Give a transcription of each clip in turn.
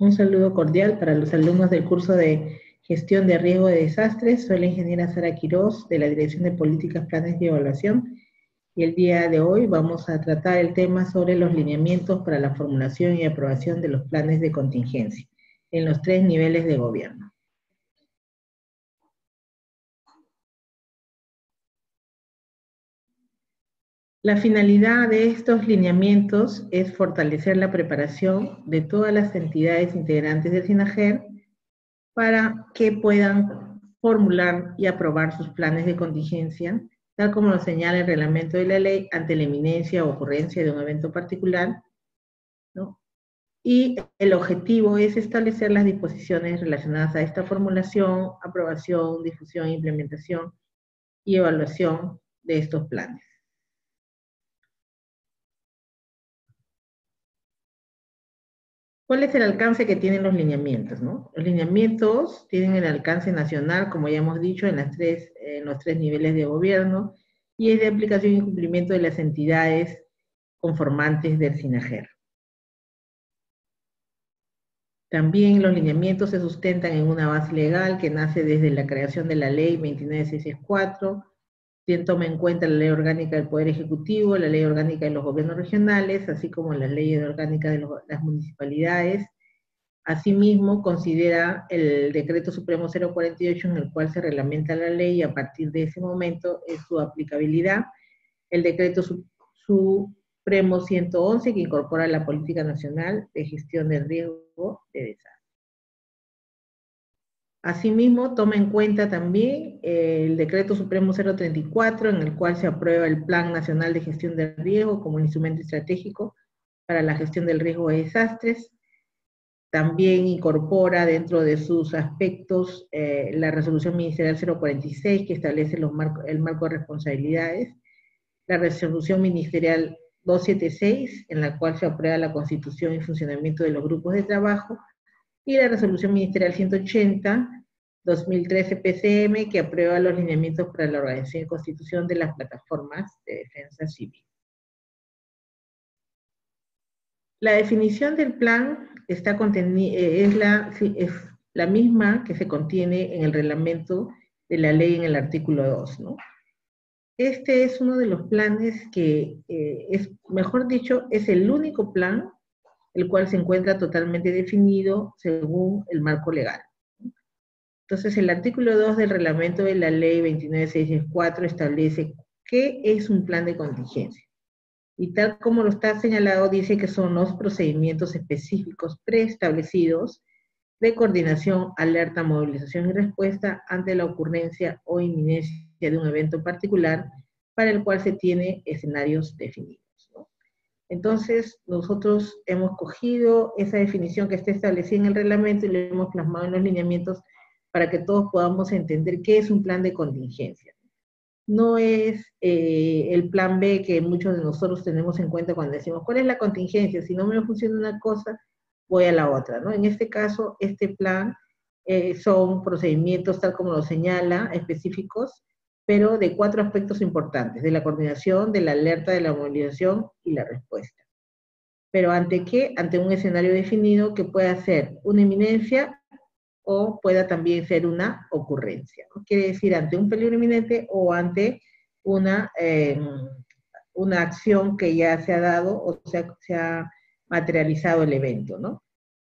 Un saludo cordial para los alumnos del curso de Gestión de Riesgo de Desastres. Soy la ingeniera Sara Quiroz, de la Dirección de Políticas, Planes y Evaluación. Y el día de hoy vamos a tratar el tema sobre los lineamientos para la formulación y aprobación de los planes de contingencia en los 3 niveles de gobierno. La finalidad de estos lineamientos es fortalecer la preparación de todas las entidades integrantes del SINAGER para que puedan formular y aprobar sus planes de contingencia, tal como lo señala el reglamento de la ley, ante la inminencia o ocurrencia de un evento particular, ¿no? Y el objetivo es establecer las disposiciones relacionadas a esta formulación, aprobación, difusión, implementación y evaluación de estos planes. ¿Cuál es el alcance que tienen los lineamientos, no? Los lineamientos tienen el alcance nacional, como ya hemos dicho, en los tres niveles de gobierno, y es de aplicación y cumplimiento de las entidades conformantes del SINAGER. También los lineamientos se sustentan en una base legal que nace desde la creación de la ley 29664, quien toma en cuenta la ley orgánica del Poder Ejecutivo, la ley orgánica de los gobiernos regionales, así como la ley orgánica de las municipalidades. Asimismo, considera el Decreto Supremo 048, en el cual se reglamenta la ley, y a partir de ese momento es su aplicabilidad. El Decreto Supremo 111, que incorpora la Política Nacional de Gestión del Riesgo de Desastre. Asimismo, toma en cuenta también el Decreto Supremo 034, en el cual se aprueba el Plan Nacional de Gestión del Riesgo como instrumento estratégico para la gestión del riesgo de desastres. También incorpora dentro de sus aspectos la Resolución Ministerial 046, que establece el marco de responsabilidades, la Resolución Ministerial 276, en la cual se aprueba la constitución y funcionamiento de los grupos de trabajo, y la Resolución Ministerial 180, 2013 PCM, que aprueba los lineamientos para la organización y constitución de las plataformas de defensa civil. La definición del plan es la misma que se contiene en el reglamento de la ley en el artículo 2, ¿no? Este es uno de los planes que mejor dicho, es el único plan el cual se encuentra totalmente definido según el marco legal. Entonces, el artículo 2 del reglamento de la ley 29664 establece qué es un plan de contingencia. Y tal como lo está señalado, dice que son los procedimientos específicos preestablecidos de coordinación, alerta, movilización y respuesta ante la ocurrencia o inminencia de un evento particular para el cual se tiene escenarios definidos, ¿no? Entonces, nosotros hemos cogido esa definición que está establecida en el reglamento y lo hemos plasmado en los lineamientos para que todos podamos entender qué es un plan de contingencia. No es el plan B que muchos de nosotros tenemos en cuenta cuando decimos, ¿cuál es la contingencia? Si no me funciona una cosa, voy a la otra, ¿no? En este caso, este plan son procedimientos, tal como lo señala, específicos, pero de 4 aspectos importantes: de la coordinación, de la alerta, de la movilización y la respuesta. ¿Pero ante qué? Ante un escenario definido que pueda ser una inminencia o pueda también ser una ocurrencia, ¿no? Quiere decir, ante un peligro inminente o ante una acción que ya se ha dado o se ha materializado el evento, ¿no?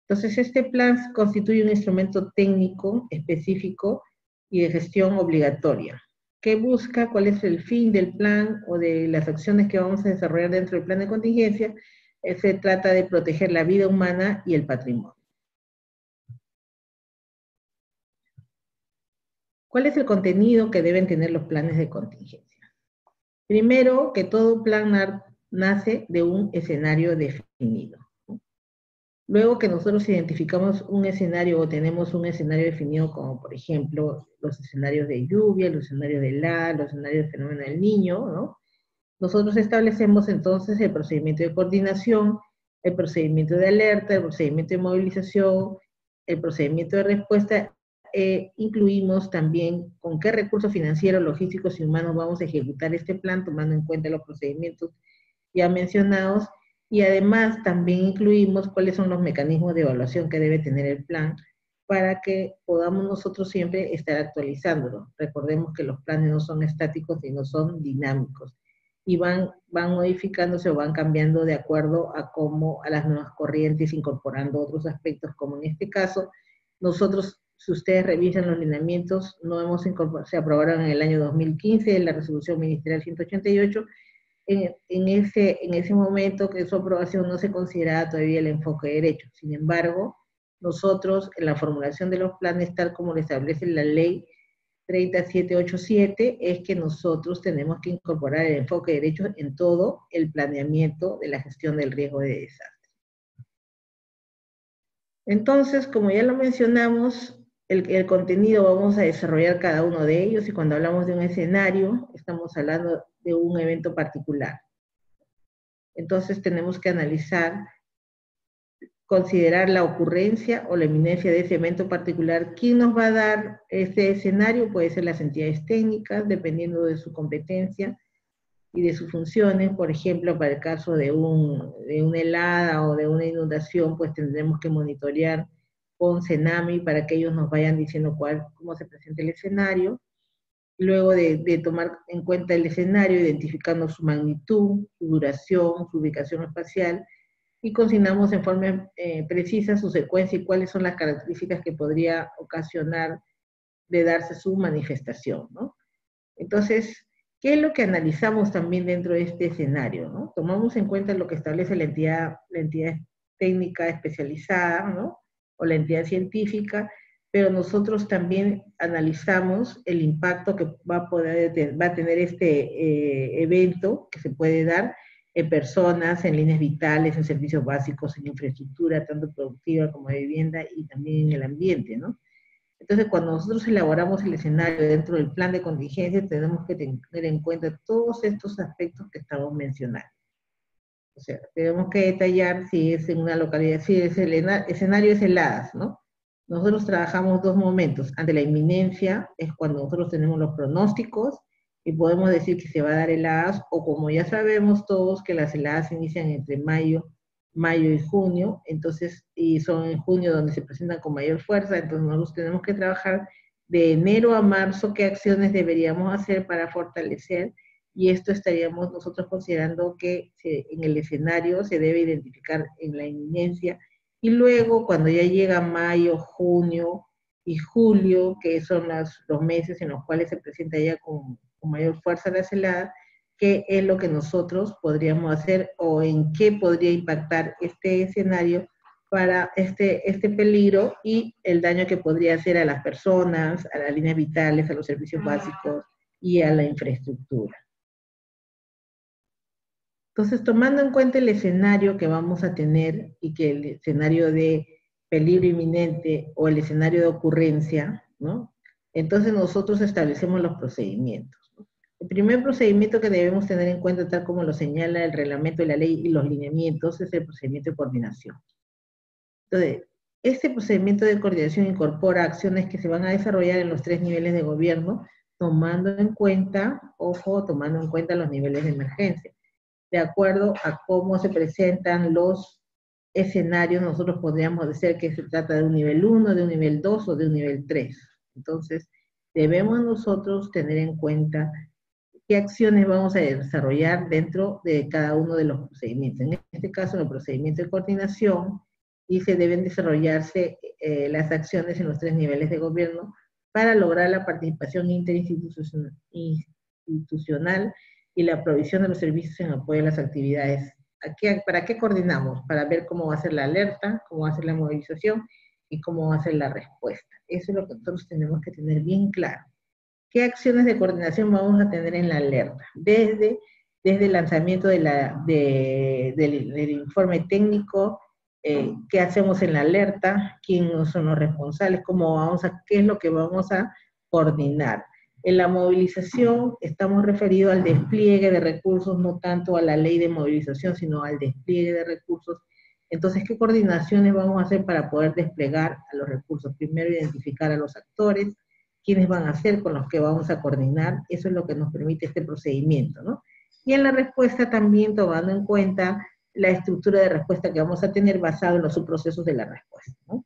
Entonces, este plan constituye un instrumento técnico específico y de gestión obligatoria. ¿Qué busca? ¿Cuál es el fin del plan o de las acciones que vamos a desarrollar dentro del plan de contingencia? Se trata de proteger la vida humana y el patrimonio. ¿Cuál es el contenido que deben tener los planes de contingencia? Primero, que todo plan nace de un escenario definido. Luego que nosotros identificamos un escenario o tenemos un escenario definido, como por ejemplo los escenarios de lluvia, los escenarios de los escenarios de fenómeno del Niño, ¿no? Nosotros establecemos entonces el procedimiento de coordinación, el procedimiento de alerta, el procedimiento de movilización, el procedimiento de respuesta. Incluimos también con qué recursos financieros, logísticos y humanos vamos a ejecutar este plan, tomando en cuenta los procedimientos ya mencionados, y además también incluimos cuáles son los mecanismos de evaluación que debe tener el plan para que podamos nosotros siempre estar actualizándolo. Recordemos que los planes no son estáticos, sino son dinámicos y van modificándose o van cambiando de acuerdo a cómo, a las nuevas corrientes, incorporando otros aspectos, como en este caso, nosotros, si ustedes revisan los lineamientos, no hemos incorporado, se aprobaron en el año 2015 la resolución ministerial 188, en ese momento que su aprobación no se consideraba todavía el enfoque de derecho. Sin embargo, nosotros en la formulación de los planes, tal como lo establece la ley 3787, es que nosotros tenemos que incorporar el enfoque de derechos en todo el planeamiento de la gestión del riesgo de desastre. Entonces, como ya lo mencionamos, el contenido vamos a desarrollar cada uno de ellos, y cuando hablamos de un escenario, estamos hablando de un evento particular. Entonces tenemos que analizar, considerar la ocurrencia o la eminencia de ese evento particular. ¿Quién nos va a dar ese escenario? Puede ser las entidades técnicas, dependiendo de su competencia y de sus funciones. Por ejemplo, para el caso de una helada o de una inundación, pues tendremos que monitorear con CENAMI para que ellos nos vayan diciendo cómo se presenta el escenario. Luego de tomar en cuenta el escenario, identificando su magnitud, su duración, su ubicación espacial, y consignamos en forma precisa su secuencia y cuáles son las características que podría ocasionar de darse su manifestación, ¿no? Entonces, ¿qué es lo que analizamos también dentro de este escenario, ¿no? Tomamos en cuenta lo que establece la entidad técnica especializada, ¿no? O la entidad científica, pero nosotros también analizamos el impacto que va a tener este evento que se puede dar en personas, en líneas vitales, en servicios básicos, en infraestructura, tanto productiva como de vivienda, y también en el ambiente, ¿no? Entonces, cuando nosotros elaboramos el escenario dentro del plan de contingencia, tenemos que tener en cuenta todos estos aspectos que estamos mencionando. O sea, tenemos que detallar si es en una localidad, si es el escenario es heladas, ¿no? Nosotros trabajamos dos momentos. Ante la inminencia es cuando nosotros tenemos los pronósticos y podemos decir que se va a dar heladas, o como ya sabemos todos que las heladas inician entre mayo y junio, entonces, y son en junio donde se presentan con mayor fuerza, entonces nosotros tenemos que trabajar de enero a marzo qué acciones deberíamos hacer para fortalecer, y esto estaríamos nosotros considerando que en el escenario se debe identificar en la inminencia, y luego cuando ya llega mayo, junio y julio, que son los meses en los cuales se presenta ya con mayor fuerza la helada, qué es lo que nosotros podríamos hacer o en qué podría impactar este escenario para este peligro y el daño que podría hacer a las personas, a las líneas vitales, a los servicios básicos y a la infraestructura. Entonces, tomando en cuenta el escenario que vamos a tener y que el escenario de peligro inminente o el escenario de ocurrencia, ¿no? Entonces nosotros establecemos los procedimientos. El primer procedimiento que debemos tener en cuenta, tal como lo señala el reglamento de la ley y los lineamientos, es el procedimiento de coordinación. Entonces, este procedimiento de coordinación incorpora acciones que se van a desarrollar en los 3 niveles de gobierno, tomando en cuenta, ojo, tomando en cuenta los niveles de emergencia. De acuerdo a cómo se presentan los escenarios, nosotros podríamos decir que se trata de un nivel 1, de un nivel 2 o de un nivel 3. Entonces, debemos nosotros tener en cuenta qué acciones vamos a desarrollar dentro de cada uno de los procedimientos. En este caso, en el procedimiento de coordinación, y se deben desarrollarse las acciones en los 3 niveles de gobierno para lograr la participación interinstitucional y la provisión de los servicios en apoyo a las actividades. ¿Para qué coordinamos? Para ver cómo va a ser la alerta, cómo va a ser la movilización y cómo va a ser la respuesta. Eso es lo que nosotros tenemos que tener bien claro. ¿Qué acciones de coordinación vamos a tener en la alerta? Desde el lanzamiento del informe técnico, qué hacemos en la alerta, quiénes son los responsables, qué es lo que vamos a coordinar. En la movilización estamos referidos al despliegue de recursos, no tanto a la ley de movilización, sino al despliegue de recursos. Entonces, ¿qué coordinaciones vamos a hacer para poder desplegar a los recursos? Primero, identificar a los actores, quiénes van a ser con los que vamos a coordinar. Eso es lo que nos permite este procedimiento, ¿no? Y en la respuesta también tomando en cuenta la estructura de respuesta que vamos a tener basado en los subprocesos de la respuesta, ¿no?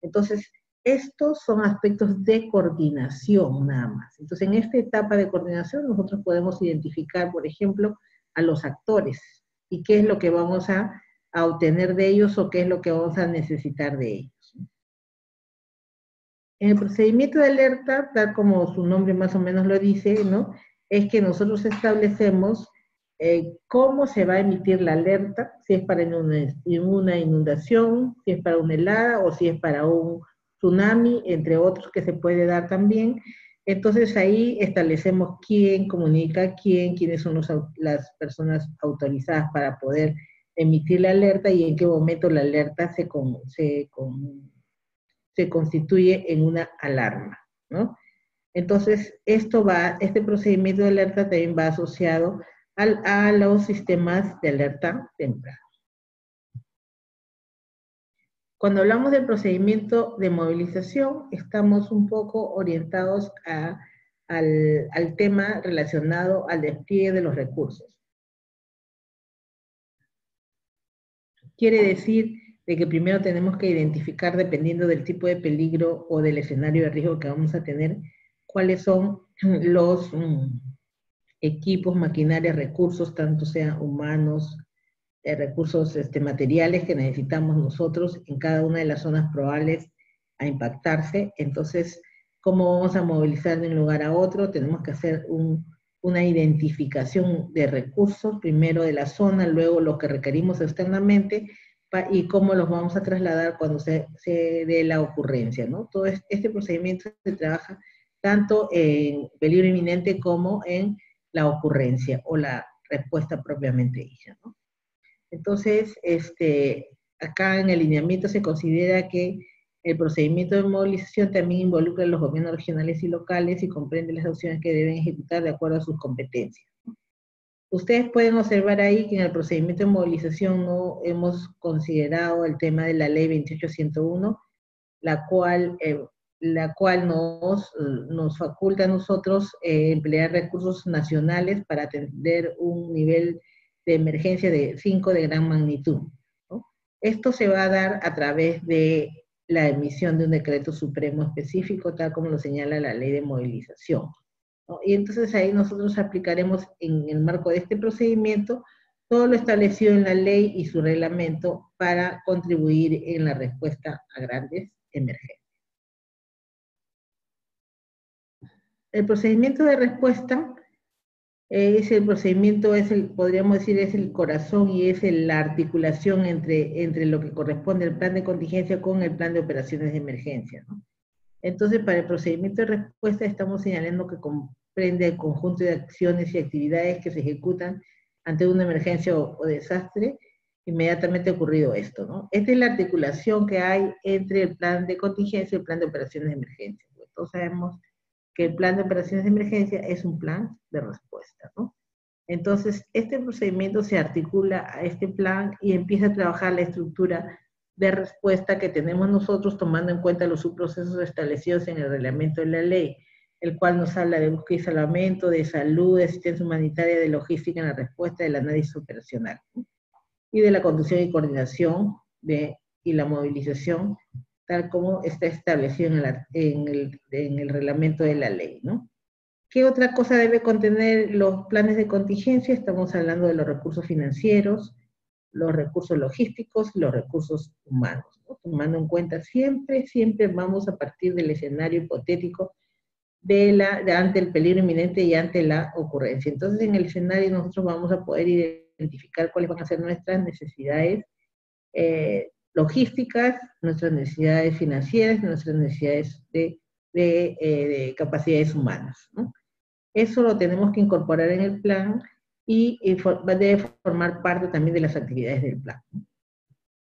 Entonces, estos son aspectos de coordinación nada más. Entonces, en esta etapa de coordinación nosotros podemos identificar, por ejemplo, a los actores y qué es lo que vamos a obtener de ellos o qué es lo que vamos a necesitar de ellos. En el procedimiento de alerta, tal como su nombre más o menos lo dice, ¿no? Es que nosotros establecemos cómo se va a emitir la alerta, si es para una inundación, si es para una helada o si es para un tsunami, entre otros que se puede dar también. Entonces ahí establecemos quién comunica a quién, quiénes son las personas autorizadas para poder emitir la alerta y en qué momento la alerta se constituye en una alarma, ¿no? Entonces, este procedimiento de alerta también va asociado a los sistemas de alerta temprana. Cuando hablamos del procedimiento de movilización, estamos un poco orientados al tema relacionado al despliegue de los recursos. Quiere decir de que primero tenemos que identificar, dependiendo del tipo de peligro o del escenario de riesgo que vamos a tener, cuáles son los equipos, maquinarias, recursos, tanto sean humanos, recursos materiales que necesitamos nosotros en cada una de las zonas probables a impactarse. Entonces, ¿cómo vamos a movilizar de un lugar a otro? Tenemos que hacer una identificación de recursos, primero de la zona, luego lo que requerimos externamente, y cómo los vamos a trasladar cuando se dé la ocurrencia, ¿no? Todo este procedimiento se trabaja tanto en peligro inminente como en la ocurrencia o la respuesta propiamente dicha, ¿no? Entonces, acá en el lineamiento se considera que el procedimiento de movilización también involucra a los gobiernos regionales y locales y comprende las acciones que deben ejecutar de acuerdo a sus competencias. Ustedes pueden observar ahí que en el procedimiento de movilización no hemos considerado el tema de la ley 28101, la cual nos faculta a nosotros emplear recursos nacionales para atender un nivel de emergencia de 5 de gran magnitud, ¿no? Esto se va a dar a través de la emisión de un decreto supremo específico, tal como lo señala la ley de movilización, ¿no? Y entonces ahí nosotros aplicaremos en el marco de este procedimiento todo lo establecido en la ley y su reglamento para contribuir en la respuesta a grandes emergencias. El procedimiento de respuesta podríamos decir, es el corazón y es la articulación entre lo que corresponde al plan de contingencia con el plan de operaciones de emergencia, ¿no? Entonces, para el procedimiento de respuesta estamos señalando que comprende el conjunto de acciones y actividades que se ejecutan ante una emergencia o desastre inmediatamente ocurrido esto, ¿no? Esta es la articulación que hay entre el plan de contingencia y el plan de operaciones de emergencia. Todos sabemos que el plan de operaciones de emergencia es un plan de respuesta, ¿no? Entonces, este procedimiento se articula a este plan y empieza a trabajar la estructura de respuesta que tenemos nosotros, tomando en cuenta los subprocesos establecidos en el reglamento de la ley, el cual nos habla de búsqueda y salvamento, de salud, de asistencia humanitaria, de logística en la respuesta, del análisis operacional, ¿no? Y de la conducción y coordinación y la movilización, tal como está establecido en el reglamento de la ley, ¿no? ¿Qué otra cosa debe contener los planes de contingencia? Estamos hablando de los recursos financieros, los recursos logísticos, los recursos humanos, ¿no? Tomando en cuenta siempre vamos a partir del escenario hipotético ante el peligro inminente y ante la ocurrencia. Entonces, en el escenario nosotros vamos a poder identificar cuáles van a ser nuestras necesidades logísticas, nuestras necesidades financieras, nuestras necesidades de capacidades humanas, ¿no? Eso lo tenemos que incorporar en el plan y debe formar parte también de las actividades del plan, ¿no?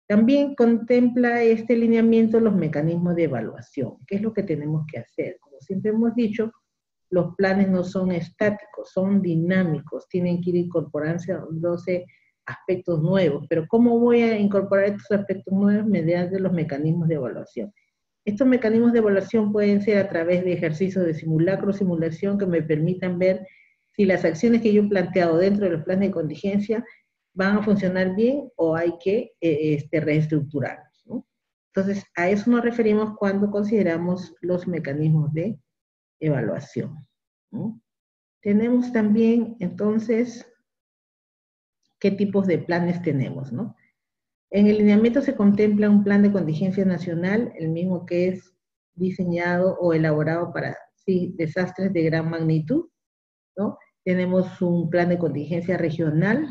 También contempla este lineamiento los mecanismos de evaluación. ¿Qué es lo que tenemos que hacer? Como siempre hemos dicho, los planes no son estáticos, son dinámicos, tienen que ir incorporándose aspectos nuevos. Pero ¿cómo voy a incorporar estos aspectos nuevos? Mediante los mecanismos de evaluación. Estos mecanismos de evaluación pueden ser a través de ejercicios de simulacro o simulación que me permitan ver si las acciones que yo he planteado dentro de los planes de contingencia van a funcionar bien o hay que reestructurarlos, ¿no? Entonces, a eso nos referimos cuando consideramos los mecanismos de evaluación, ¿no? Tenemos también, entonces, qué tipos de planes tenemos, ¿no? En el lineamiento se contempla un plan de contingencia nacional, el mismo que es diseñado o elaborado para desastres de gran magnitud, ¿no? Tenemos un plan de contingencia regional,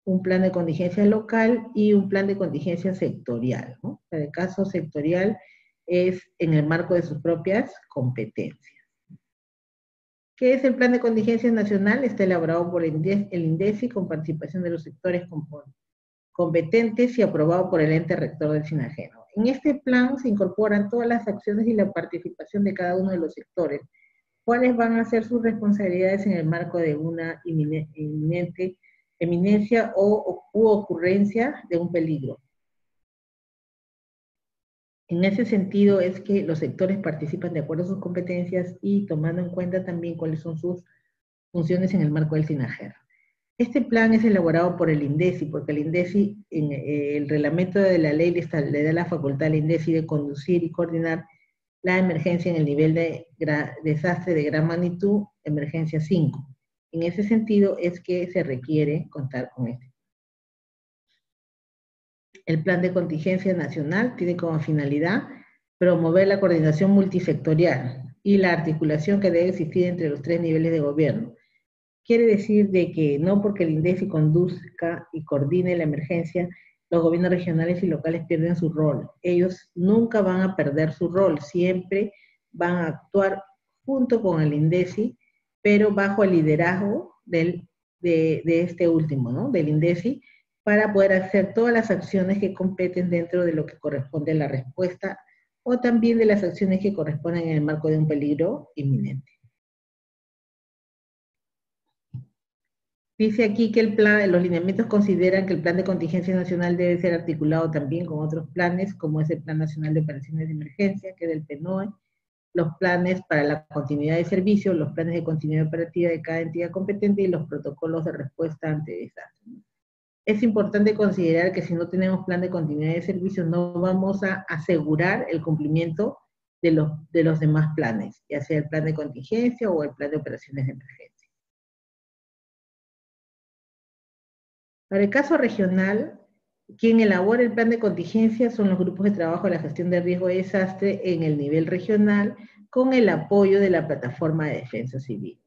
un plan de contingencia local y un plan de contingencia sectorial, ¿no? El caso sectorial es en el marco de sus propias competencias. ¿Qué es el plan de contingencia nacional? Está elaborado por el INDECI con participación de los sectores competentes y aprobado por el ente rector del SINAGEN. En este plan se incorporan todas las acciones y la participación de cada uno de los sectores. ¿Cuáles van a ser sus responsabilidades en el marco de una eminencia u ocurrencia de un peligro? En ese sentido es que los sectores participan de acuerdo a sus competencias y tomando en cuenta también cuáles son sus funciones en el marco del SINAGER. Este plan es elaborado por el INDECI, porque el INDECI, en el reglamento de la ley le da la facultad al INDECI de conducir y coordinar la emergencia en el nivel de desastre de gran magnitud, emergencia 5. En ese sentido es que se requiere contar con este. El plan de contingencia nacional tiene como finalidad promover la coordinación multisectorial y la articulación que debe existir entre los 3 niveles de gobierno. Quiere decir de que no porque el INDECI conduzca y coordine la emergencia, los gobiernos regionales y locales pierden su rol. Ellos nunca van a perder su rol, siempre van a actuar junto con el INDECI, pero bajo el liderazgo de este último, ¿no? Del INDECI, para poder hacer todas las acciones que competen dentro de lo que corresponde a la respuesta, o también de las acciones que corresponden en el marco de un peligro inminente. Dice aquí que los lineamientos consideran que el plan de contingencia nacional debe ser articulado también con otros planes, como es el Plan Nacional de Operaciones de Emergencia, que es del PNOE, los planes para la continuidad de servicio, los planes de continuidad operativa de cada entidad competente y los protocolos de respuesta ante desastres. Es importante considerar que si no tenemos plan de continuidad de servicio, no vamos a asegurar el cumplimiento de los demás planes, ya sea el plan de contingencia o el plan de operaciones de emergencia. Para el caso regional, quien elabora el plan de contingencia son los grupos de trabajo de la gestión de riesgo de desastre en el nivel regional, con el apoyo de la plataforma de defensa civil.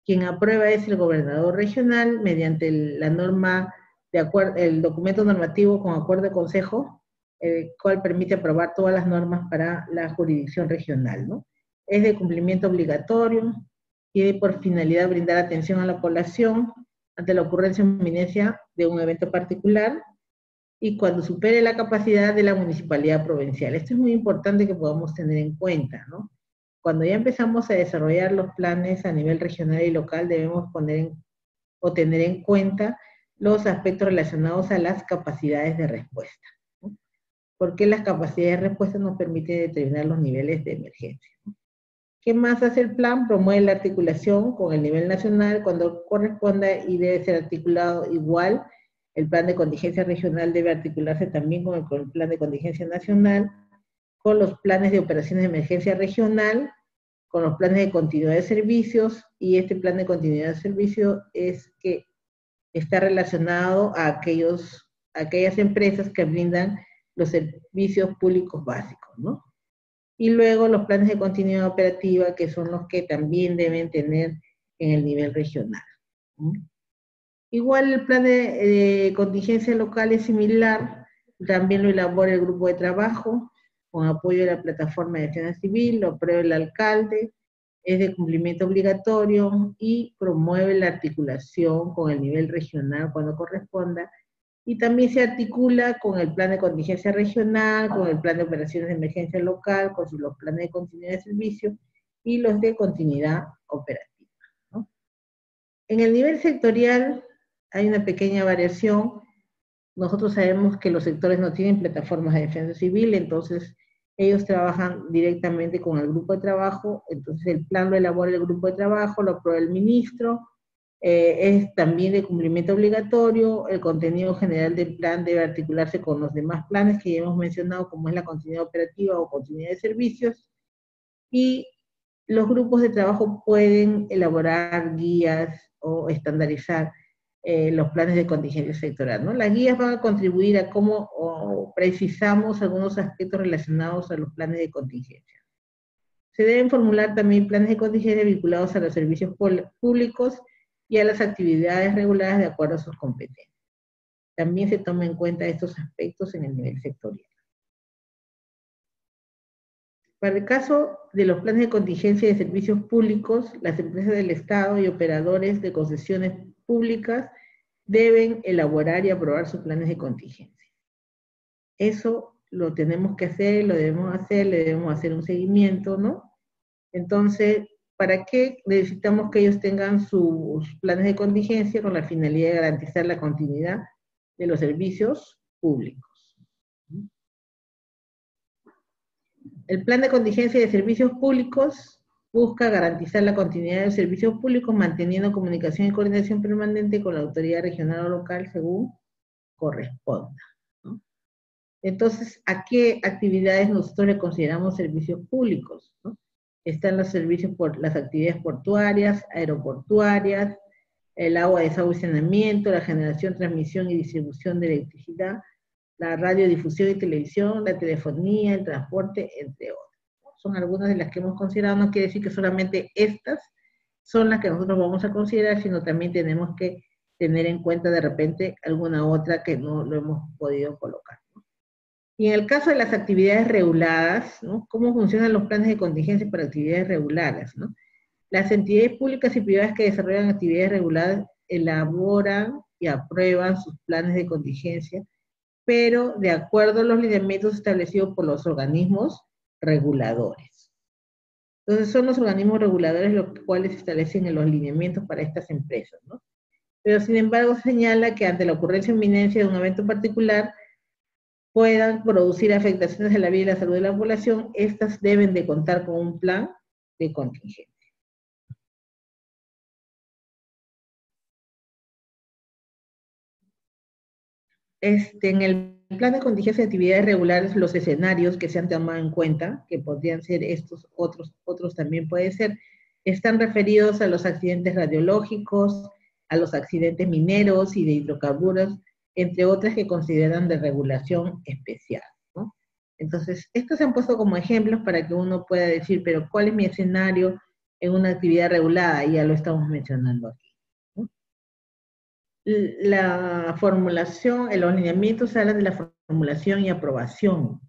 Quien aprueba es el gobernador regional mediante la norma, el documento normativo con acuerdo de consejo, el cual permite aprobar todas las normas para la jurisdicción regional, ¿no? Es de cumplimiento obligatorio, tiene por finalidad brindar atención a la población ante la ocurrencia o inminencia de un evento particular y cuando supere la capacidad de la municipalidad provincial. Esto es muy importante que podamos tener en cuenta, ¿no? Cuando ya empezamos a desarrollar los planes a nivel regional y local, debemos tener en cuenta los aspectos relacionados a las capacidades de respuesta, ¿no? Porque las capacidades de respuesta nos permiten determinar los niveles de emergencia, ¿no? ¿Qué más hace el plan? Promueve la articulación con el nivel nacional cuando corresponda y debe ser articulado igual. El plan de contingencia regional debe articularse también con el plan de contingencia nacional, con los planes de operaciones de emergencia regional, con los planes de continuidad de servicios, y este plan de continuidad de servicio es que está relacionado a aquellas empresas que brindan los servicios públicos básicos, ¿no? Y luego los planes de continuidad operativa, que son los que también deben tener en el nivel regional. Igual el plan de contingencia local es similar, también lo elabora el grupo de trabajo, con apoyo de la plataforma de defensa civil, lo aprueba el alcalde, es de cumplimiento obligatorio y promueve la articulación con el nivel regional cuando corresponda, y también se articula con el plan de contingencia regional, con el plan de operaciones de emergencia local, con los planes de continuidad de servicio y los de continuidad operativa, ¿no? En el nivel sectorial hay una pequeña variación. Nosotros sabemos que los sectores no tienen plataformas de defensa civil, entonces ellos trabajan directamente con el grupo de trabajo, entonces el plan lo elabora el grupo de trabajo, lo aprueba el ministro, es también de cumplimiento obligatorio. El contenido general del plan debe articularse con los demás planes que ya hemos mencionado, como es la continuidad operativa o continuidad de servicios, y los grupos de trabajo pueden elaborar guías o estandarizar los planes de contingencia sectorial, ¿no? Las guías van a contribuir a cómo precisamos algunos aspectos relacionados a los planes de contingencia. Se deben formular también planes de contingencia vinculados a los servicios públicos y a las actividades reguladas de acuerdo a sus competencias. También se toman en cuenta estos aspectos en el nivel sectorial. Para el caso de los planes de contingencia de servicios públicos, las empresas del Estado y operadores de concesiones públicas deben elaborar y aprobar sus planes de contingencia. Eso lo tenemos que hacer, lo debemos hacer, le debemos hacer un seguimiento, ¿no? Entonces, ¿para qué necesitamos que ellos tengan sus planes de contingencia? Con la finalidad de garantizar la continuidad de los servicios públicos. El plan de contingencia de servicios públicos busca garantizar la continuidad de los servicios públicos manteniendo comunicación y coordinación permanente con la autoridad regional o local según corresponda, ¿no? Entonces, ¿a qué actividades nosotros le consideramos servicios públicos, ¿no? Están los servicios por las actividades portuarias, aeroportuarias, el agua, desagüe y saneamiento, la generación, transmisión y distribución de electricidad, la radiodifusión y televisión, la telefonía, el transporte, entre otras. Son algunas de las que hemos considerado. No quiere decir que solamente estas son las que nosotros vamos a considerar, sino también tenemos que tener en cuenta de repente alguna otra que no lo hemos podido colocar, ¿no? Y en el caso de las actividades reguladas, ¿no? ¿Cómo funcionan los planes de contingencia para actividades reguladas, ¿no? Las entidades públicas y privadas que desarrollan actividades reguladas elaboran y aprueban sus planes de contingencia, pero de acuerdo a los lineamientos establecidos por los organismos reguladores. Entonces son los organismos reguladores los cuales establecen los lineamientos para estas empresas, ¿no? Pero sin embargo señala que ante la ocurrencia o inminencia de un evento particular puedan producir afectaciones a la vida y la salud de la población, estas deben de contar con un plan de contingencia. En el plan de contingencia de actividades regulares, los escenarios que se han tomado en cuenta, que podrían ser estos, otros también puede ser, están referidos a los accidentes radiológicos, a los accidentes mineros y de hidrocarburos, entre otras que consideran de regulación especial, ¿no? Entonces, estos se han puesto como ejemplos para que uno pueda decir, pero ¿cuál es mi escenario en una actividad regulada? Y ya lo estamos mencionando aquí. La formulación, los lineamientos hablan de la formulación y aprobación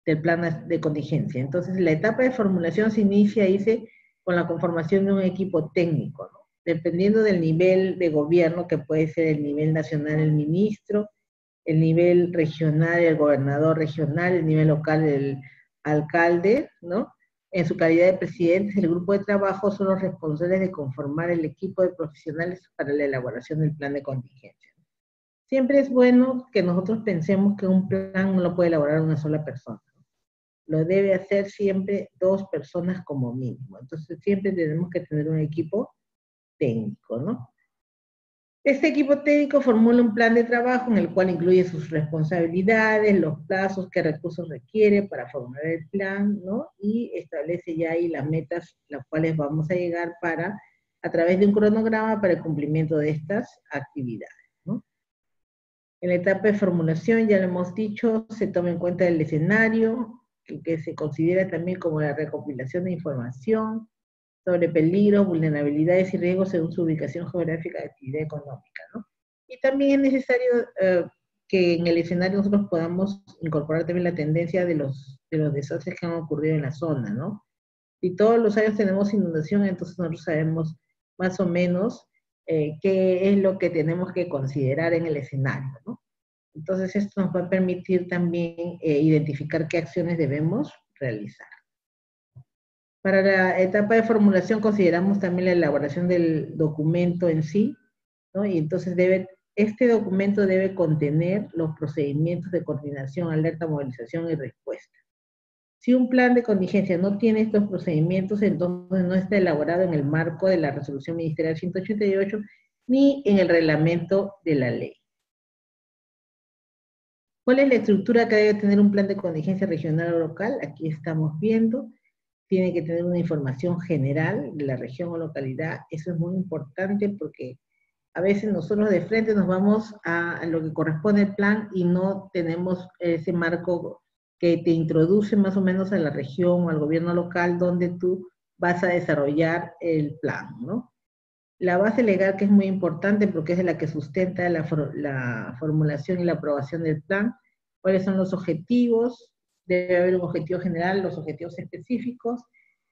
del plan de contingencia. Entonces, la etapa de formulación se inicia, dice, con la conformación de un equipo técnico, ¿no? Dependiendo del nivel de gobierno, que puede ser el nivel nacional, el ministro, el nivel regional, el gobernador regional, el nivel local, el alcalde, ¿no? En su calidad de presidentes, el grupo de trabajo son los responsables de conformar el equipo de profesionales para la elaboración del plan de contingencia. Siempre es bueno que nosotros pensemos que un plan no lo puede elaborar una sola persona, ¿no? Lo debe hacer siempre dos personas como mínimo. Entonces siempre tenemos que tener un equipo técnico, ¿no? Este equipo técnico formula un plan de trabajo en el cual incluye sus responsabilidades, los plazos, qué recursos requiere para formular el plan, ¿no? Y establece ya ahí las metas, las cuales vamos a llegar a través de un cronograma para el cumplimiento de estas actividades, ¿no? En la etapa de formulación, ya lo hemos dicho, se toma en cuenta el escenario, que se considera también como la recopilación de información sobre peligros, vulnerabilidades y riesgos según su ubicación geográfica de actividad económica, ¿no? Y también es necesario que en el escenario nosotros podamos incorporar también la tendencia de los desastres que han ocurrido en la zona, ¿no? Si todos los años tenemos inundación, entonces nosotros sabemos más o menos qué es lo que tenemos que considerar en el escenario, ¿no? Entonces esto nos va a permitir también identificar qué acciones debemos realizar. Para la etapa de formulación consideramos también la elaboración del documento en sí, ¿no? Y entonces este documento debe contener los procedimientos de coordinación, alerta, movilización y respuesta. Si un plan de contingencia no tiene estos procedimientos, entonces no está elaborado en el marco de la resolución ministerial 188 ni en el reglamento de la ley. ¿Cuál es la estructura que debe tener un plan de contingencia regional o local? Aquí estamos viendo. Tiene que tener una información general de la región o localidad. Eso es muy importante porque a veces nosotros de frente nos vamos a lo que corresponde al plan y no tenemos ese marco que te introduce más o menos a la región o al gobierno local donde tú vas a desarrollar el plan, ¿no? La base legal, que es muy importante porque es la que sustenta la formulación y la aprobación del plan. ¿Cuáles son los objetivos? Debe haber un objetivo general, los objetivos específicos,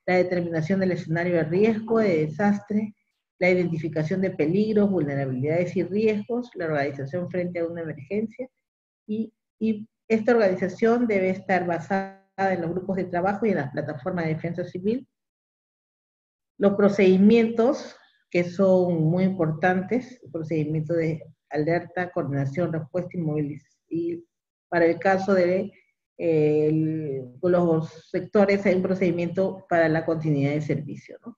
la determinación del escenario de riesgo, de desastre, la identificación de peligros, vulnerabilidades y riesgos, la organización frente a una emergencia, y esta organización debe estar basada en los grupos de trabajo y en las plataformas de defensa civil. Los procedimientos, que son muy importantes, el procedimiento de alerta, coordinación, respuesta y movilización. Y para el caso de los sectores hay un procedimiento para la continuidad de servicio, ¿no?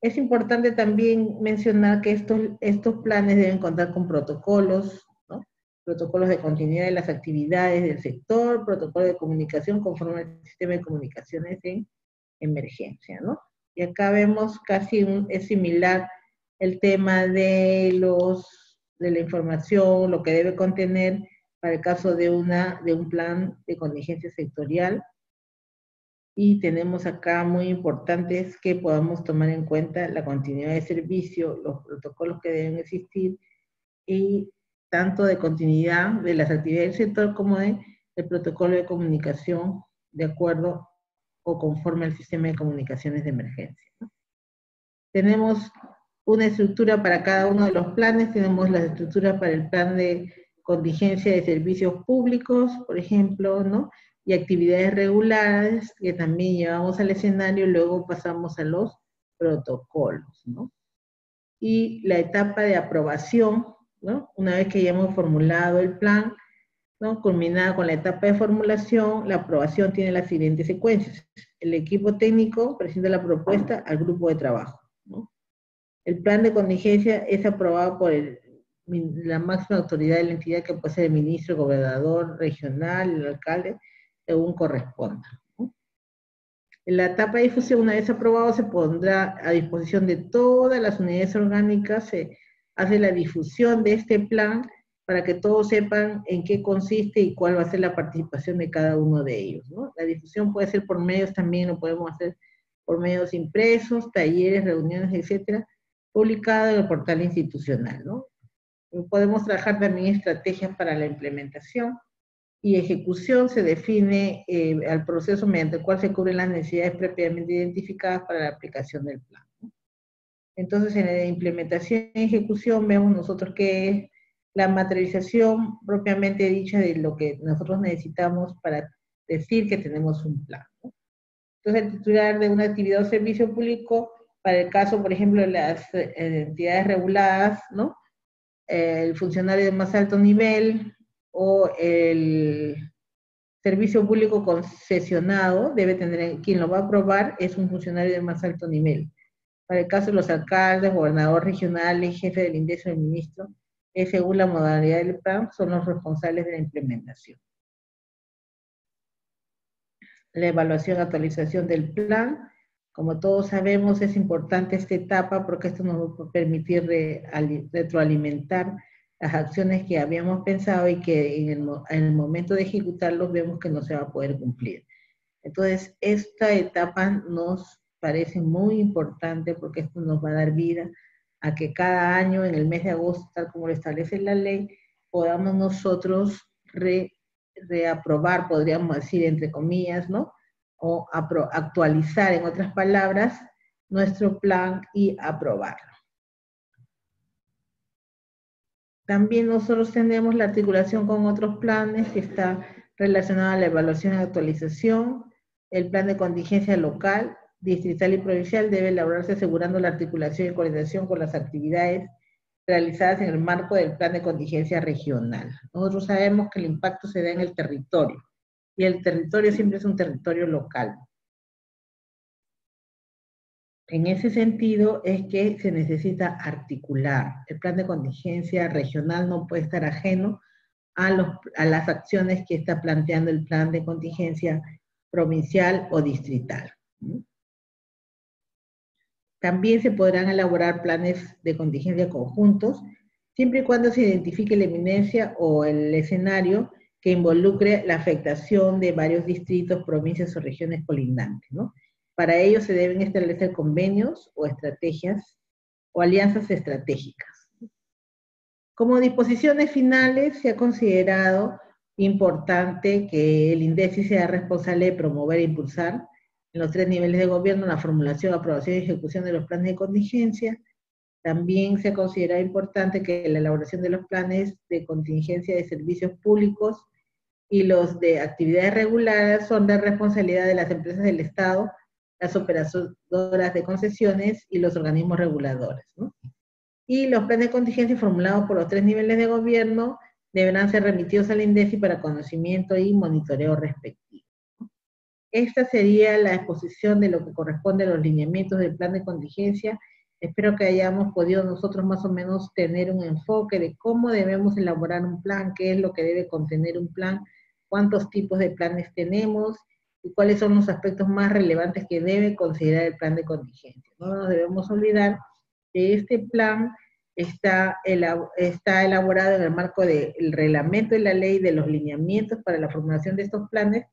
Es importante también mencionar que estos planes deben contar con protocolos, ¿no? Protocolos de continuidad de las actividades del sector, protocolos de comunicación conforme al sistema de comunicaciones en emergencia, ¿no? Y acá vemos es similar el tema de la información, lo que debe contener para el caso de un plan de contingencia sectorial. Y tenemos acá muy importantes que podamos tomar en cuenta la continuidad de servicio, los protocolos que deben existir, y tanto de continuidad de las actividades del sector como de el protocolo de comunicación de acuerdo o conforme al sistema de comunicaciones de emergencia, ¿no? Tenemos una estructura para cada uno de los planes, tenemos la estructura para el plan de contingencia de servicios públicos, por ejemplo, ¿no? Y actividades regulares que también llevamos al escenario y luego pasamos a los protocolos, ¿no? Y la etapa de aprobación, ¿no? Una vez que ya hemos formulado el plan, ¿no? Culminada con la etapa de formulación, la aprobación tiene las siguientes secuencias. El equipo técnico presenta la propuesta al grupo de trabajo, ¿no? El plan de contingencia es aprobado por la máxima autoridad de la entidad, que puede ser el ministro, el gobernador regional, el alcalde, según corresponda, ¿no? En la etapa de difusión, una vez aprobado, se pondrá a disposición de todas las unidades orgánicas, se hace la difusión de este plan para que todos sepan en qué consiste y cuál va a ser la participación de cada uno de ellos, ¿no? La difusión puede ser por medios también, lo podemos hacer por medios impresos, talleres, reuniones, etcétera, publicado en el portal institucional, ¿no? Podemos trabajar también estrategias para la implementación y ejecución. Se define al proceso mediante el cual se cubren las necesidades previamente identificadas para la aplicación del plan, ¿no? Entonces, en la implementación y ejecución vemos nosotros que es la materialización propiamente dicha de lo que nosotros necesitamos para decir que tenemos un plan, ¿no? Entonces, el titular de una actividad o servicio público, para el caso, por ejemplo, de las entidades reguladas, ¿no? El funcionario de más alto nivel o el servicio público concesionado debe tener, quien lo va a aprobar es un funcionario de más alto nivel. Para el caso de los alcaldes, gobernador regional y jefe del INDESO del ministro, según la modalidad del plan, son los responsables de la implementación. La evaluación y actualización del plan. Como todos sabemos, es importante esta etapa porque esto nos va a permitir retroalimentar las acciones que habíamos pensado y que en el momento de ejecutarlos vemos que no se va a poder cumplir. Entonces, esta etapa nos parece muy importante porque esto nos va a dar vida a que cada año, en el mes de agosto, tal como lo establece la ley, podamos nosotros reaprobar, podríamos decir, entre comillas, ¿no? O actualizar, en otras palabras, nuestro plan y aprobarlo. También nosotros tenemos la articulación con otros planes que está relacionada a la evaluación y actualización. El plan de contingencia local, distrital y provincial debe elaborarse asegurando la articulación y coordinación con las actividades realizadas en el marco del plan de contingencia regional. Nosotros sabemos que el impacto se da en el territorio, y el territorio siempre es un territorio local. En ese sentido es que se necesita articular. El plan de contingencia regional no puede estar ajeno a las acciones que está planteando el plan de contingencia provincial o distrital. También se podrán elaborar planes de contingencia conjuntos, siempre y cuando se identifique la eminencia o el escenario que involucre la afectación de varios distritos, provincias o regiones colindantes, ¿no? Para ello se deben establecer convenios o estrategias o alianzas estratégicas. Como disposiciones finales, se ha considerado importante que el INDECI sea responsable de promover e impulsar en los 3 niveles de gobierno la formulación, aprobación y ejecución de los planes de contingencia. También se ha considerado importante que la elaboración de los planes de contingencia de servicios públicos y los de actividades reguladas son de responsabilidad de las empresas del Estado, las operadoras de concesiones y los organismos reguladores, ¿no? Y los planes de contingencia formulados por los 3 niveles de gobierno deberán ser remitidos al INDECI para conocimiento y monitoreo respectivo. Esta sería la exposición de lo que corresponde a los lineamientos del plan de contingencia. Espero que hayamos podido nosotros más o menos tener un enfoque de cómo debemos elaborar un plan, qué es lo que debe contener un plan, cuántos tipos de planes tenemos y cuáles son los aspectos más relevantes que debe considerar el plan de contingencia. No nos debemos olvidar que este plan está elaborado en el marco del reglamento de la ley de los lineamientos para la formulación de estos planes,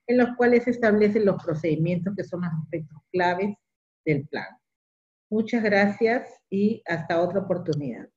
en los cuales se establecen los procedimientos que son los aspectos claves del plan. Muchas gracias y hasta otra oportunidad.